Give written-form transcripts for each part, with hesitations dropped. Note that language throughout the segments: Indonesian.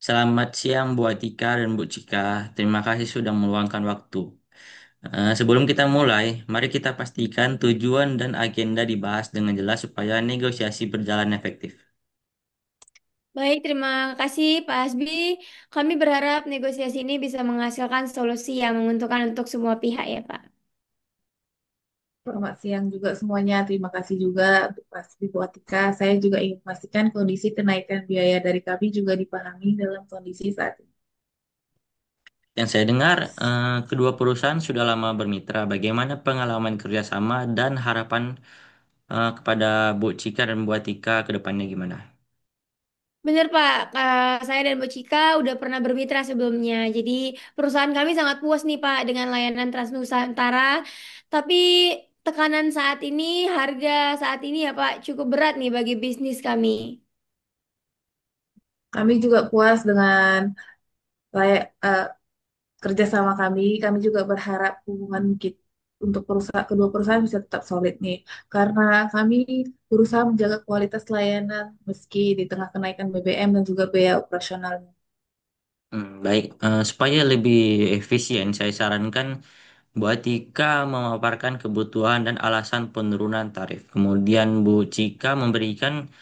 Selamat siang Bu Atika dan Bu Cika. Terima kasih sudah meluangkan waktu. Sebelum kita mulai, mari kita pastikan tujuan dan agenda dibahas dengan jelas supaya negosiasi berjalan efektif. Baik, terima kasih Pak Hasbi. Kami berharap negosiasi ini bisa menghasilkan solusi yang menguntungkan untuk semua pihak ya Pak. Selamat siang juga semuanya. Terima kasih juga untuk Mas Ibu Atika. Saya juga ingin memastikan kondisi kenaikan biaya dari kami juga dipahami dalam kondisi saat ini. Yang saya dengar, kedua perusahaan sudah lama bermitra. Bagaimana pengalaman kerjasama dan harapan kepada Bu Cika dan Bu Atika ke depannya gimana? Benar Pak, saya dan Bu Cika udah pernah bermitra sebelumnya. Jadi perusahaan kami sangat puas nih Pak dengan layanan Transnusantara. Tapi tekanan saat ini, harga saat ini ya Pak cukup berat nih bagi bisnis kami. Kami juga puas dengan layak, kerjasama kami. Kami juga berharap hubungan kita untuk kedua perusahaan bisa tetap solid nih. Karena kami berusaha menjaga kualitas layanan meski di tengah kenaikan BBM dan juga biaya operasional. Baik, supaya lebih efisien, saya sarankan Bu Atika memaparkan kebutuhan dan alasan penurunan tarif. Kemudian Bu Cika memberikan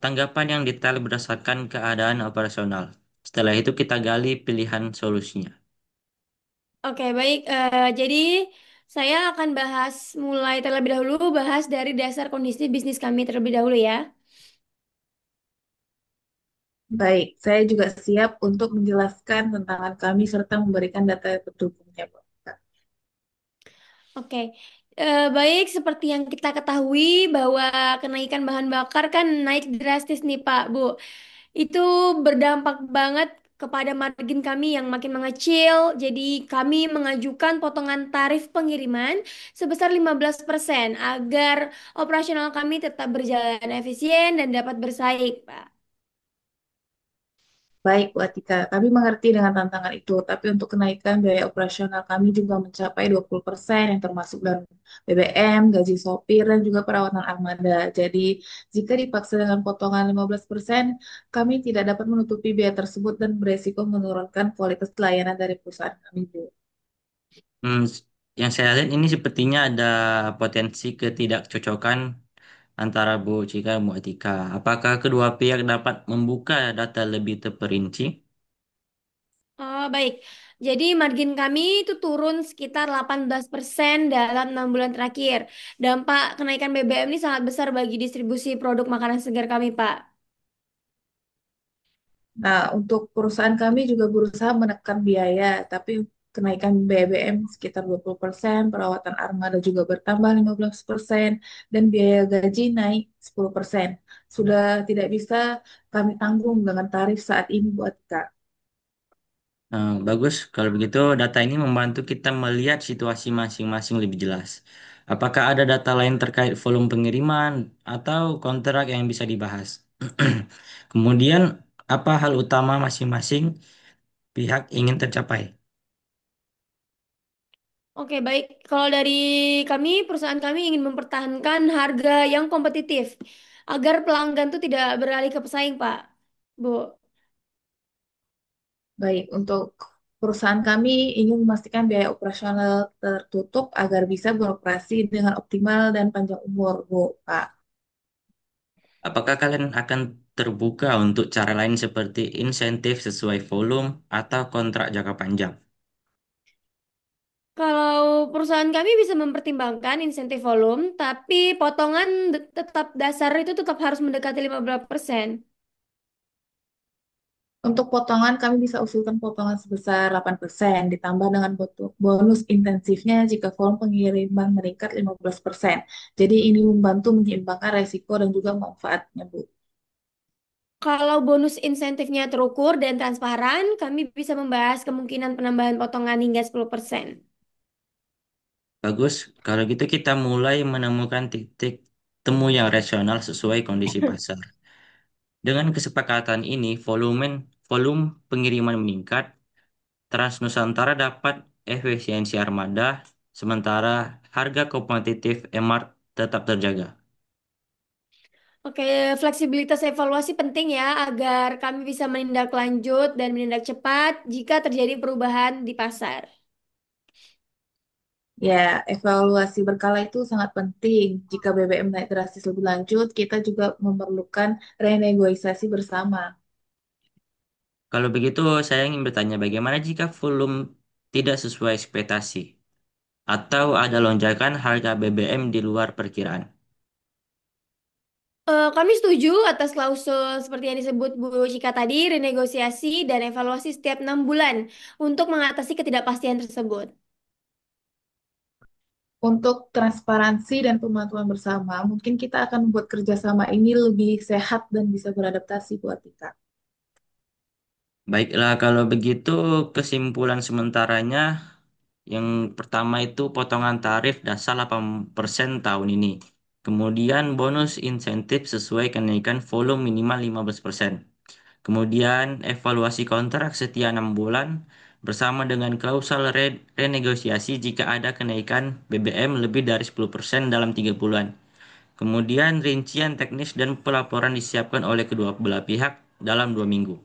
tanggapan yang detail berdasarkan keadaan operasional. Setelah itu kita gali pilihan solusinya. Oke, baik. Jadi saya akan mulai terlebih dahulu bahas dari dasar kondisi bisnis kami terlebih dahulu ya. Baik, saya juga siap untuk menjelaskan tantangan kami serta memberikan data pendukungnya, Pak. Oke, baik. Seperti yang kita ketahui bahwa kenaikan bahan bakar kan naik drastis nih Pak, Bu. Itu berdampak banget kepada margin kami yang makin mengecil. Jadi kami mengajukan potongan tarif pengiriman sebesar 15% agar operasional kami tetap berjalan efisien dan dapat bersaing, Pak. Baik, Bu Atika, kami mengerti dengan tantangan itu, tapi untuk kenaikan biaya operasional kami juga mencapai 20% yang termasuk dalam BBM, gaji sopir, dan juga perawatan armada. Jadi, jika dipaksa dengan potongan 15%, kami tidak dapat menutupi biaya tersebut dan beresiko menurunkan kualitas layanan dari perusahaan kami, Bu. Hmm, yang saya lihat ini sepertinya ada potensi ketidakcocokan antara Bu Cika dan Bu Atika. Apakah kedua pihak dapat membuka data lebih terperinci? Oh, baik. Jadi margin kami itu turun sekitar 18% dalam 6 bulan terakhir. Dampak kenaikan BBM ini sangat besar bagi distribusi produk makanan segar kami, Pak. Nah, untuk perusahaan kami juga berusaha menekan biaya, tapi kenaikan BBM sekitar 20%, perawatan armada juga bertambah 15%, dan biaya gaji naik 10%. Sudah tidak bisa kami tanggung dengan tarif saat ini, Bu Atika. Bagus, kalau begitu data ini membantu kita melihat situasi masing-masing lebih jelas. Apakah ada data lain terkait volume pengiriman atau kontrak yang bisa dibahas? Kemudian, apa hal utama masing-masing pihak ingin tercapai? Oke, baik. Kalau dari kami, perusahaan kami ingin mempertahankan harga yang kompetitif agar pelanggan tuh tidak beralih ke pesaing, Pak. Bu. Baik, untuk perusahaan kami ingin memastikan biaya operasional tertutup agar bisa beroperasi dengan optimal dan panjang umur, Bu, Pak. Apakah kalian akan terbuka untuk cara lain seperti insentif sesuai volume atau kontrak jangka panjang? Kalau perusahaan kami bisa mempertimbangkan insentif volume, tapi potongan tetap dasar itu tetap harus mendekati 15%. Untuk potongan, kami bisa usulkan potongan sebesar 8%, ditambah dengan bonus intensifnya jika volume pengiriman meningkat 15%. Jadi ini membantu menyeimbangkan resiko dan juga manfaatnya, Bu. Kalau bonus insentifnya terukur dan transparan, kami bisa membahas kemungkinan penambahan potongan hingga 10%. Bagus, kalau gitu kita mulai menemukan titik temu yang rasional sesuai kondisi pasar. Dengan kesepakatan ini, volume pengiriman meningkat, Transnusantara dapat efisiensi armada, sementara harga kompetitif MR tetap terjaga. Oke, fleksibilitas evaluasi penting ya agar kami bisa menindak lanjut dan menindak cepat jika terjadi perubahan di pasar. Ya, evaluasi berkala itu sangat penting. Jika BBM naik drastis lebih lanjut, kita juga memerlukan renegosiasi bersama. Kalau begitu, saya ingin bertanya bagaimana jika volume tidak sesuai ekspektasi atau ada lonjakan harga BBM di luar perkiraan? Kami setuju atas klausul seperti yang disebut Bu Cika tadi, renegosiasi dan evaluasi setiap 6 bulan untuk mengatasi ketidakpastian tersebut. Untuk transparansi dan pemantauan bersama, mungkin kita akan membuat kerjasama ini lebih sehat dan bisa beradaptasi buat kita. Baiklah, kalau begitu kesimpulan sementaranya yang pertama itu potongan tarif dasar 8% tahun ini. Kemudian bonus insentif sesuai kenaikan volume minimal 15%. Kemudian evaluasi kontrak setia 6 bulan bersama dengan klausal renegosiasi jika ada kenaikan BBM lebih dari 10% dalam 3 bulan. Kemudian rincian teknis dan pelaporan disiapkan oleh kedua belah pihak dalam 2 minggu.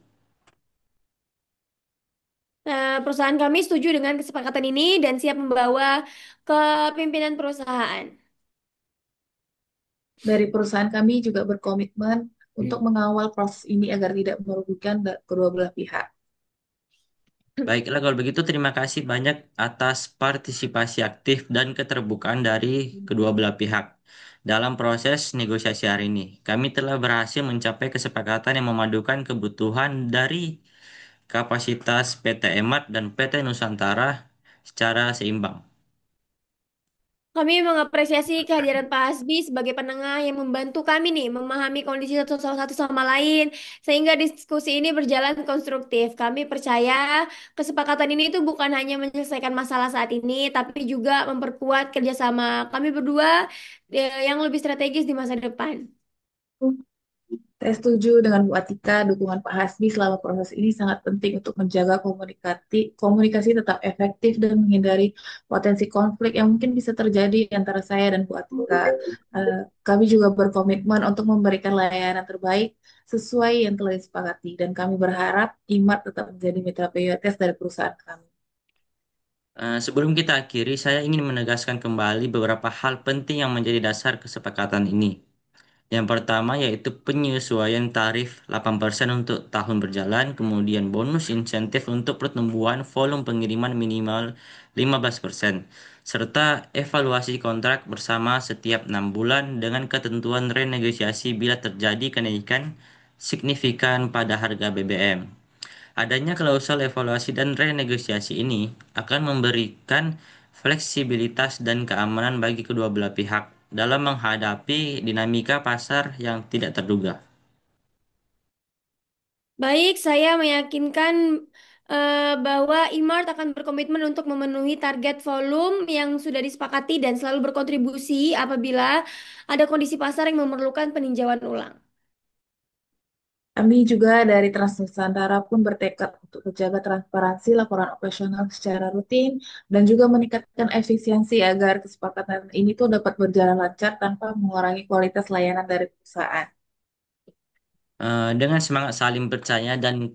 Nah, perusahaan kami setuju dengan kesepakatan ini dan siap membawa ke pimpinan perusahaan. Dari perusahaan kami juga berkomitmen untuk mengawal proses ini agar tidak merugikan kedua belah pihak. Baiklah, kalau begitu terima kasih banyak atas partisipasi aktif dan keterbukaan dari kedua belah pihak dalam proses negosiasi hari ini. Kami telah berhasil mencapai kesepakatan yang memadukan kebutuhan dari kapasitas PT EMAT dan PT Nusantara secara seimbang. Kami mengapresiasi kehadiran Pak Hasbi sebagai penengah yang membantu kami nih memahami kondisi satu sama lain sehingga diskusi ini berjalan konstruktif. Kami percaya kesepakatan ini itu bukan hanya menyelesaikan masalah saat ini, tapi juga memperkuat kerjasama kami berdua yang lebih strategis di masa depan. Saya setuju dengan Bu Atika, dukungan Pak Hasbi selama proses ini sangat penting untuk menjaga komunikasi tetap efektif dan menghindari potensi konflik yang mungkin bisa terjadi antara saya dan Bu Atika. Kami juga berkomitmen untuk memberikan layanan terbaik sesuai yang telah disepakati, dan kami berharap IMART tetap menjadi mitra prioritas dari perusahaan kami. Sebelum kita akhiri, saya ingin menegaskan kembali beberapa hal penting yang menjadi dasar kesepakatan ini. Yang pertama yaitu penyesuaian tarif 8% untuk tahun berjalan, kemudian bonus insentif untuk pertumbuhan volume pengiriman minimal 15%, serta evaluasi kontrak bersama setiap 6 bulan dengan ketentuan renegosiasi bila terjadi kenaikan signifikan pada harga BBM. Adanya klausul evaluasi dan renegosiasi ini akan memberikan fleksibilitas dan keamanan bagi kedua belah pihak dalam menghadapi dinamika pasar yang tidak terduga. Baik, saya meyakinkan bahwa Imart akan berkomitmen untuk memenuhi target volume yang sudah disepakati dan selalu berkontribusi apabila ada kondisi pasar yang memerlukan peninjauan ulang. Kami juga dari Transnusantara pun bertekad untuk menjaga transparansi laporan operasional secara rutin dan juga meningkatkan efisiensi agar kesepakatan ini tuh dapat berjalan lancar tanpa mengurangi kualitas layanan dari perusahaan. Dengan semangat saling percaya dan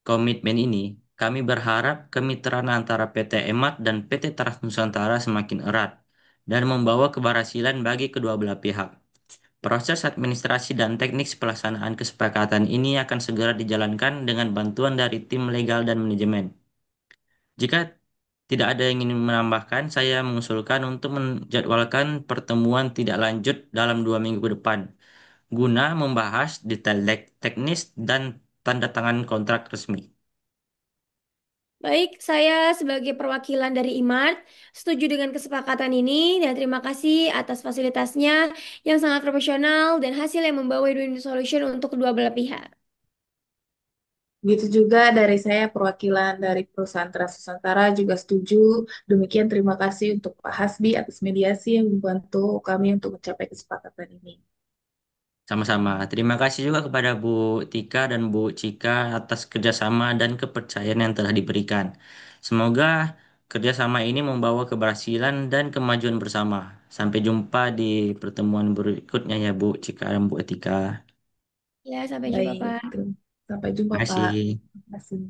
komitmen ini, kami berharap kemitraan antara PT EMAT dan PT Trans Nusantara semakin erat dan membawa keberhasilan bagi kedua belah pihak. Proses administrasi dan teknis pelaksanaan kesepakatan ini akan segera dijalankan dengan bantuan dari tim legal dan manajemen. Jika tidak ada yang ingin menambahkan, saya mengusulkan untuk menjadwalkan pertemuan tidak lanjut dalam 2 minggu ke depan, guna membahas detail teknis dan tanda tangan kontrak resmi. Baik, saya sebagai perwakilan dari Imart setuju dengan kesepakatan ini dan terima kasih atas fasilitasnya yang sangat profesional dan hasil yang membawa win-win solution untuk kedua belah pihak. Begitu juga dari saya, perwakilan dari perusahaan Trans Nusantara juga setuju. Demikian, terima kasih untuk Pak Hasbi atas mediasi yang membantu kami untuk mencapai kesepakatan ini. Sama-sama. Terima kasih juga kepada Bu Tika dan Bu Cika atas kerjasama dan kepercayaan yang telah diberikan. Semoga kerjasama ini membawa keberhasilan dan kemajuan bersama. Sampai jumpa di pertemuan berikutnya ya Bu Cika dan Bu Etika. Ya, sampai jumpa, Baik, Pak. sampai jumpa Terima Pak. kasih. Terima kasih.